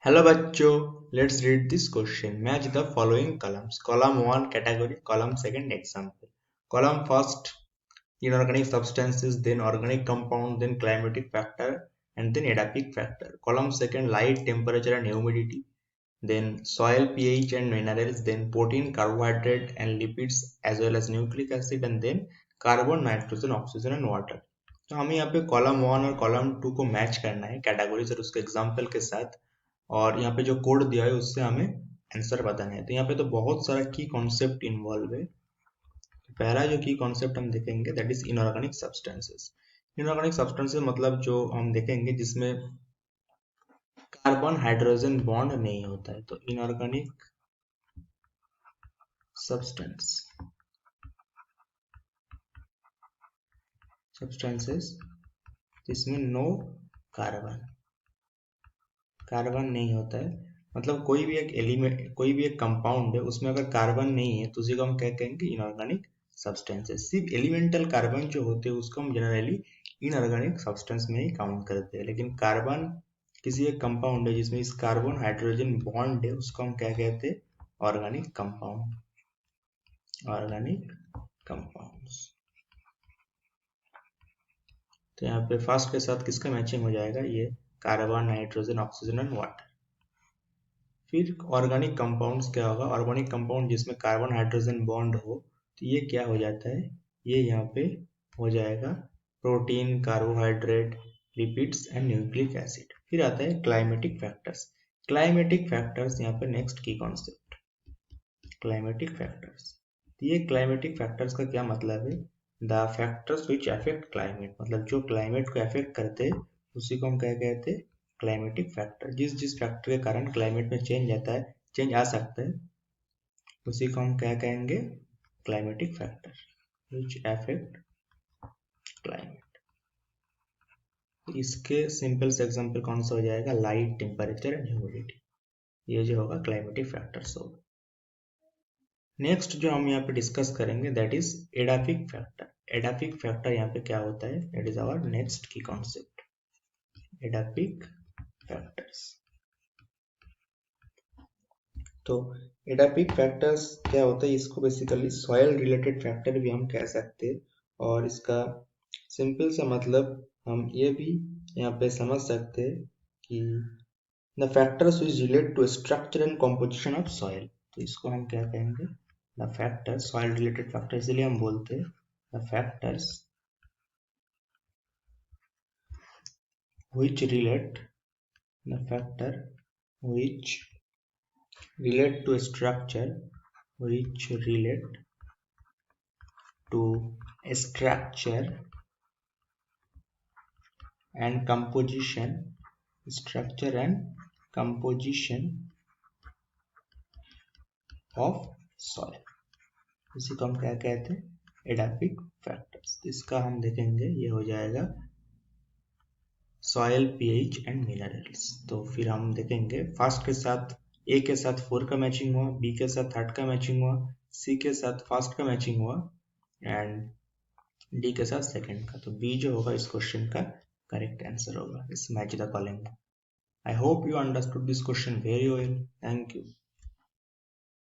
Hello बच्चों, let's read this question. Match the following columns. Column 1 category, column 2 example. Column first inorganic substances, then organic compound, then climatic factor, and then edaphic factor. Column second light, temperature and humidity, then soil pH and minerals, then protein, carbohydrate and lipids as well as nucleic acid, and then carbon, nitrogen, oxygen and water. तो हमें यहाँ पे column 1 और column 2 को match करना है categories और उसके एग्जाम्पल के साथ, और यहाँ पे जो कोड दिया है उससे हमें आंसर बताना है। तो यहाँ पे तो बहुत सारा की कॉन्सेप्ट इन्वॉल्व है। पहला जो की कॉन्सेप्ट हम देखेंगे that is inorganic substances. Inorganic substances मतलब जो हम देखेंगे जिसमें कार्बन हाइड्रोजन बॉन्ड नहीं होता है, तो इनऑर्गेनिक सब्सटेंसेस जिसमें नो कार्बन कार्बन नहीं होता है, मतलब कोई भी एक एलिमेंट, कोई भी एक कंपाउंड है उसमें अगर कार्बन नहीं है तो उसी को हम क्या कहेंगे, इनऑर्गेनिक सब्सटेंसेस। सिर्फ एलिमेंटल कार्बन जो होते हैं उसको हम जनरली इनऑर्गेनिक सब्सटेंस में ही काउंट करते हैं, लेकिन कार्बन किसी एक कंपाउंड है जिसमें इस कार्बन हाइड्रोजन बॉन्ड है उसको हम क्या कहते हैं, ऑर्गेनिक कंपाउंड, ऑर्गेनिक कंपाउंड्स। तो यहाँ पे फर्स्ट के साथ किसका मैचिंग हो जाएगा, ये carbon, nitrogen, oxygen and water. फिर ऑर्गेनिक कंपाउंड्स क्या होगा, ऑर्गेनिक कंपाउंड जिसमें कार्बन हाइड्रोजन बॉन्ड हो, तो ये क्या हो जाता है, ये यहाँ पे हो जाएगा protein, carbohydrate, lipids and nucleic acid. फिर आता है क्लाइमेटिक फैक्टर्स। क्लाइमेटिक फैक्टर्स यहाँ पे नेक्स्ट की कॉन्सेप्ट, क्लाइमेटिक फैक्टर्स। तो ये क्लाइमेटिक फैक्टर्स का क्या मतलब है, the factors which affect climate, मतलब जो क्लाइमेट को अफेक्ट करते हैं उसी को हम क्या कहते हैं, क्लाइमेटिक फैक्टर। जिस जिस फैक्टर के कारण क्लाइमेट में चेंज आता है, चेंज आ सकता है, उसी को हम क्या कहेंगे, climatic factor which affect climate. इसके सिंपल से एग्जांपल कौन सा हो जाएगा, लाइट, टेम्परेचर एंड ह्यूमिडिटी, ये जो होगा क्लाइमेटिक फैक्टर्स होगा। नेक्स्ट जो हम यहाँ पे डिस्कस करेंगे दैट इज एडाफिक फैक्टर। एडाफिक फैक्टर यहाँ पे क्या होता है, दैट इज आवर नेक्स्ट की कॉन्सेप्ट, एडाफिक फैक्टर्स। तो एडाफिक फैक्टर्स क्या होता है, इसको बेसिकली सॉइल रिलेटेड फैक्टर भी हम कह सकते हैं, और इसका सिंपल सा मतलब हम ये भी यहाँ पे समझ सकते हैं कि the factors which relate to structure and composition of soil. तो इसको हम क्या कहेंगे, the factors, soil related factor इसलिए हम बोलते हैं the factors which relate, the factor which relate to structure, which relate to structure and composition, structure and composition of soil, इसी को हम क्या कहते हैं, एडाफिक फैक्टर्स। इसका हम देखेंगे, ये हो जाएगा सॉयल, पीएच एंड मिनरल्स। तो फिर हम देखेंगे फर्स्ट के साथ, ए के साथ 4 का मैचिंग हुआ, बी के साथ 3rd का मैचिंग हुआ, सी के साथ फर्स्ट का मैचिंग हुआ एंड डी के साथ सेकंड का। तो बी जो होगा इस क्वेश्चन का करेक्ट आंसर होगा, इस match the column. I hope you understood this question very well. Thank you.